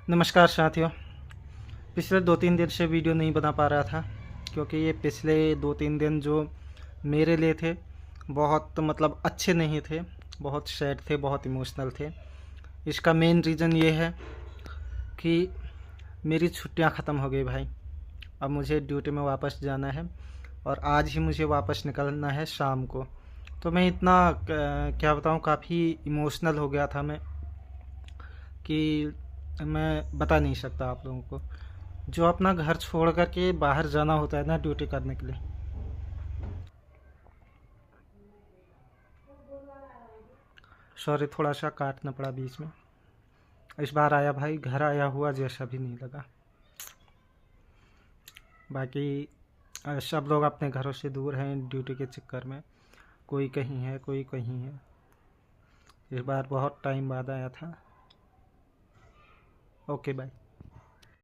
नमस्कार साथियों। पिछले 2-3 दिन से वीडियो नहीं बना पा रहा था क्योंकि ये पिछले 2-3 दिन जो मेरे लिए थे बहुत मतलब अच्छे नहीं थे, बहुत सैड थे, बहुत इमोशनल थे। इसका मेन रीज़न ये है कि मेरी छुट्टियां ख़त्म हो गई भाई। अब मुझे ड्यूटी में वापस जाना है और आज ही मुझे वापस निकलना है शाम को। तो मैं इतना क्या बताऊँ, काफ़ी इमोशनल हो गया था मैं कि मैं बता नहीं सकता आप लोगों को। जो अपना घर छोड़ कर के बाहर जाना होता है ना ड्यूटी करने के लिए। सॉरी, थोड़ा सा काटना पड़ा बीच में। इस बार आया भाई, घर आया हुआ जैसा भी नहीं लगा। बाकी सब लोग अपने घरों से दूर हैं ड्यूटी के चक्कर में। कोई कहीं है, कोई कहीं है। इस बार बहुत टाइम बाद आया था। Okay bye.